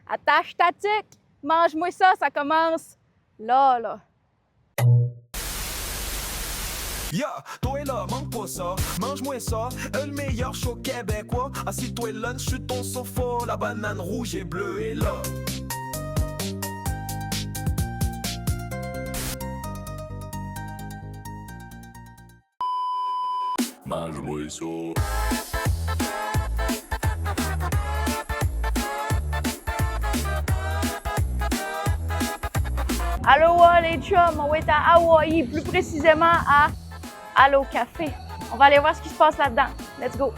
Attache ta tique! Mange-moi ça, ça commence là, là. Yeah, toi là, manque pas ça, mange-moi ça, le meilleur show québécois. Assis-toi lunch sur ton sofa, la banane rouge et bleue est là. Mange-moi ça. Aloha les chums, on va être à Hawaï, plus précisément à Allo Café. On va aller voir ce qui se passe là-dedans. Let's go!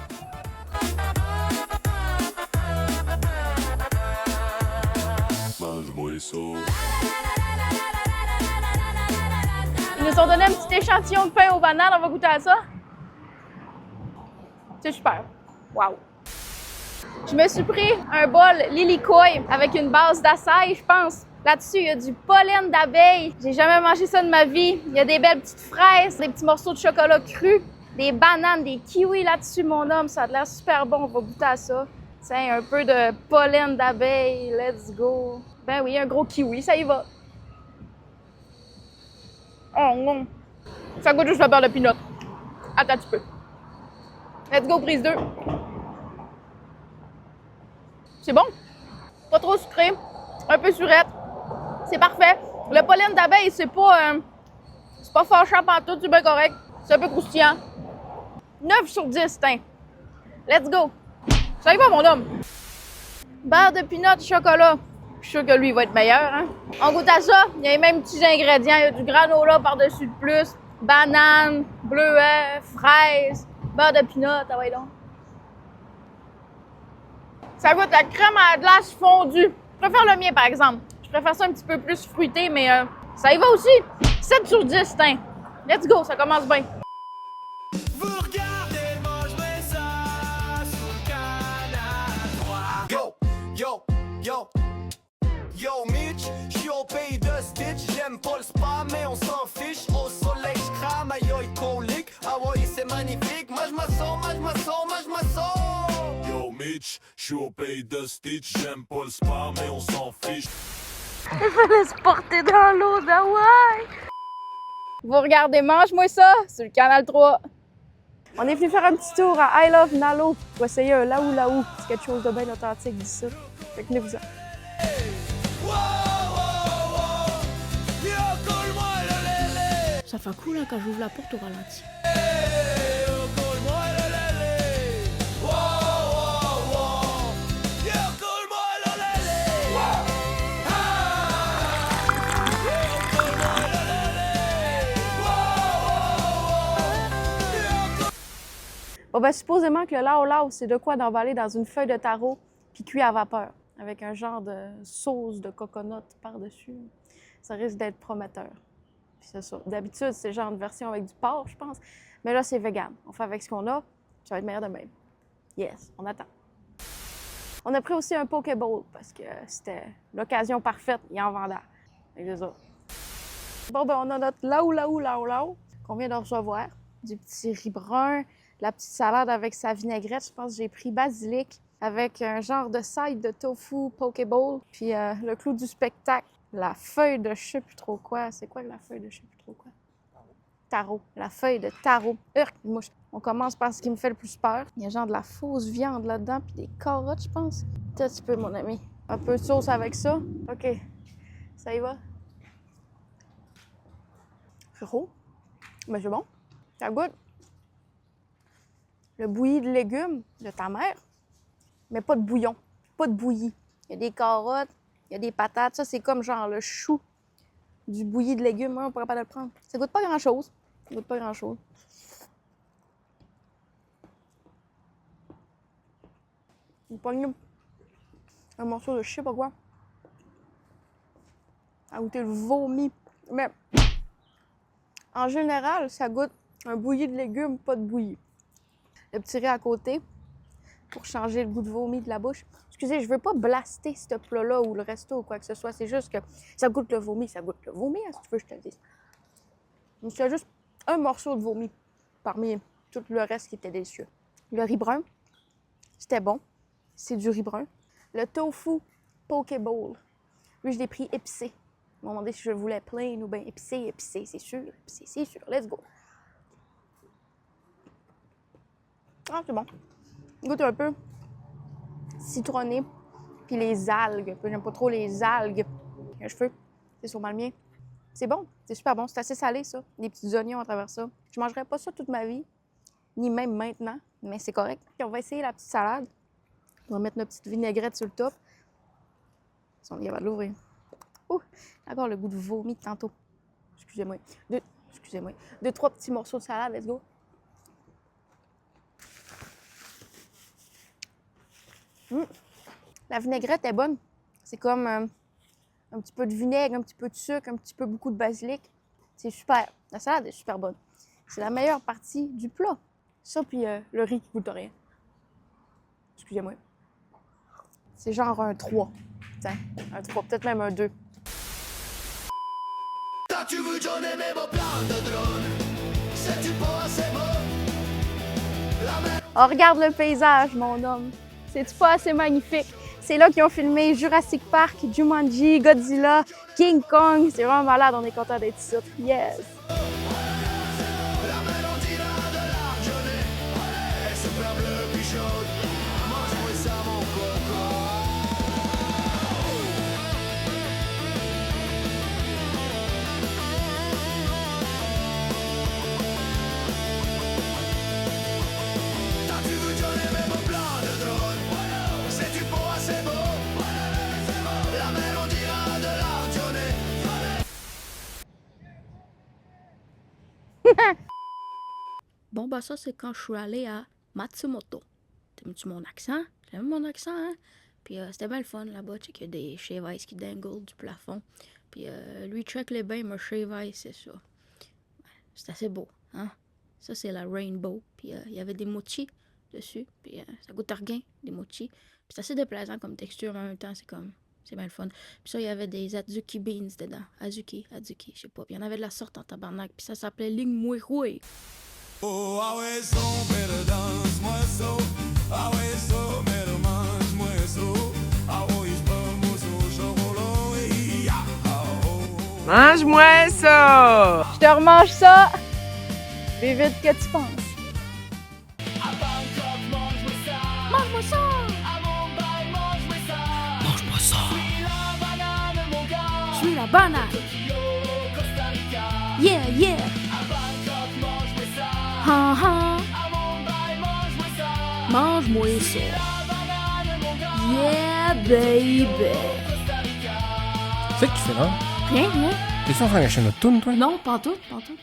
Mange-moi ça. Ils nous ont donné un petit échantillon de pain aux bananes, on va goûter à ça. C'est super. Wow! Je me suis pris un bol Lilikoi avec une base d'açaï, je pense. Là-dessus, il y a du pollen d'abeille. J'ai jamais mangé ça de ma vie. Il y a des belles petites fraises, des petits morceaux de chocolat cru, des bananes, des kiwis là-dessus, mon homme. Ça a l'air super bon. On va goûter à ça. Tiens, un peu de pollen d'abeille. Let's go. Ben oui, un gros kiwi, ça y va. Oh non. Ça goûte juste le beurre de pinot. Attends un petit peu. Let's go, prise 2. C'est bon. Pas trop sucré. Un peu surette. C'est parfait. Le pollen d'abeille, c'est pas fâchant pantoute, c'est bien correct. C'est un peu croustillant. 9 sur 10, tiens. Let's go. Ça y va, mon homme. Beurre de pinot, chocolat. Je suis sûre que lui, il va être meilleur, hein. On goûte à ça. Il y a les mêmes petits ingrédients. Il y a du granola par-dessus de plus. Banane, bleuet, fraise, beurre de pinot. Ah ouais, donc. Ça goûte la crème à la glace fondue. Je préfère le mien, par exemple. Je préfère ça un petit peu plus fruité, mais ça y va aussi. 7 sur 10, tiens. Let's go, ça commence bien. Vous regardez, mange-moi ça sous le canal droit. Yo, yo, yo, yo, Mitch, j'suis au pays de Stitch. J'aime pas le spa, mais on s'en fiche. Au soleil, j'crame, aïe, aïe, colique. Ah ouais, c'est magnifique. Mange-moi ça, mange-moi ça, mange-moi ça. Yo, Mitch, j'suis au pays de Stitch. J'aime pas le spa, mais on s'en fiche. Il fallait se porter dans l'eau d'Hawaï. Vous regardez, mange-moi ça sur le canal 3. On est venu faire un petit tour à I Love Nalo pour essayer un laou laou. C'est quelque chose de bien authentique d'ici. Fait que venez-vous-en. Ça fait cool hein, quand j'ouvre la porte au ralenti. Bon, ben, supposément que le lao-lao, c'est de quoi d'emballer dans une feuille de taro puis cuit à vapeur avec un genre de sauce de coconut par-dessus. Ça risque d'être prometteur. Puis c'est ça. D'habitude, c'est genre une version avec du porc, je pense. Mais là, c'est vegan. On fait avec ce qu'on a. Ça va être meilleur de même. Yes, on attend. On a pris aussi un Pokéball parce que c'était l'occasion parfaite. Il en vendait. C'est ça. Bon, ben, on a notre lao-lao qu'on vient de recevoir. Du petit riz brun. La petite salade avec sa vinaigrette, je pense que j'ai pris basilic avec un genre de side de tofu Pokéball. Puis le clou du spectacle, la feuille de je sais plus trop quoi. C'est quoi la feuille de je sais plus trop quoi? Taro. La feuille de taro. Urk, mouche. On commence par ce qui me fait le plus peur. Il y a genre de la fausse viande là-dedans puis des carottes, je pense. Un petit peu, mon ami. Un peu de sauce avec ça. OK. Ça y va? C'est chaud. Mais c'est bon. Ça goûte le bouilli de légumes de ta mère, mais pas de bouillon, pas de bouilli. Il y a des carottes, il y a des patates. Ça, c'est comme genre le chou du bouilli de légumes. Moi, on pourrait pas le prendre. Ça goûte pas grand-chose. Ça goûte pas grand-chose. Vous pognez un morceau de je sais pas quoi. À goûter le vomi. Mais en général, ça goûte un bouilli de légumes, pas de bouilli. Le petit riz à côté pour changer le goût de vomi de la bouche. Excusez, je veux pas blaster ce plat-là ou le resto ou quoi que ce soit. C'est juste que ça goûte le vomi. Ça goûte le vomi, hein, si tu veux, je te le dis. Donc, c'est juste un morceau de vomi parmi tout le reste qui était délicieux. Le riz brun, c'était bon. C'est du riz brun. Le tofu, Pokéball. Lui, je l'ai pris épicé. Ils m'ont demandé si je le voulais plain ou bien épicé, c'est sûr, épicé, c'est sûr. Let's go. Ah, c'est bon. Goûte un peu citronné. Puis les algues. J'aime pas trop les algues. Les cheveux, c'est sûrement le mien. C'est bon, c'est super bon. C'est assez salé, ça. Des petits oignons à travers ça. Je mangerais pas ça toute ma vie, ni même maintenant, mais c'est correct. Puis on va essayer la petite salade. On va mettre notre petite vinaigrette sur le top. Si on est capable de l'ouvrir. Ouh, j'ai encore le goût de vomi de tantôt. Excusez-moi. Deux, trois petits morceaux de salade, let's go. La vinaigrette est bonne. C'est comme un petit peu de vinaigre, un petit peu de sucre, un petit peu beaucoup de basilic. C'est super. La salade est super bonne. C'est la meilleure partie du plat. Ça, puis le riz qui goûte rien. Excusez-moi. C'est genre un 3. Tiens, un 3, peut-être même un 2. T'as-tu vu John aimer vos plans de drone? C'est-tu pas assez beau? Oh, regarde le paysage, mon homme. C'est-tu pas assez magnifique? C'est là qu'ils ont filmé Jurassic Park, Jumanji, Godzilla, King Kong. C'est vraiment malade, on est content d'être ici. Yes! La mélodie de l'argenté, elle est super bleue puis chaude. Mange-moi ça mon coco. T'as-tu vu John aimer mon plan de drone? C'est-tu pas assez beau? La mélodie de l'argenté. Bon, bah ça, c'est quand je suis allée à Matsumoto. T'aimes-tu mon accent? J'aime mon accent, hein? Puis c'était bien le fun là-bas. Tu sais qu'il y a des shave ice qui danglent du plafond. Puis lui, check les bains, me shave ice, c'est ça. Ouais, c'est assez beau, hein? Ça, c'est la rainbow. Puis il y avait des mochis dessus. Puis ça goûte à rien, des mochis. Puis c'est assez déplaisant comme texture, mais en même temps, c'est bien le fun. Puis ça, il y avait des azuki beans dedans. Azuki, je sais pas. Puis il y en avait de la sorte en tabarnak. Puis ça s'appelait Lingmuirui. Oh, ah ouais, so, mais danse-moi so. Ah ouais, so, mais mange-moi so. Ah ouais, j'peux so, chocolat, et ah, oh. Mange-moi ça! Je te remange ça! Plus vite que tu penses. À Bangkok, mange-moi ça. Mange-moi ça! À Mumbai, mange-moi ça. Mange-moi ça! Puis la banane, mon gars. Je suis la banane! Tokyo, Costa Rica. Yeah, yeah! À Bangkok, mange-moi ça. Ha ha! À Mumbai, mange-moi ça. Mange-moi ça! La banane, mon gars. Yeah, baby! Costa Rica. C'est que tu fais là? Rien, rien? T'es-tu en train d'acheter notre toune, toi? Non, pas tout, pas tout.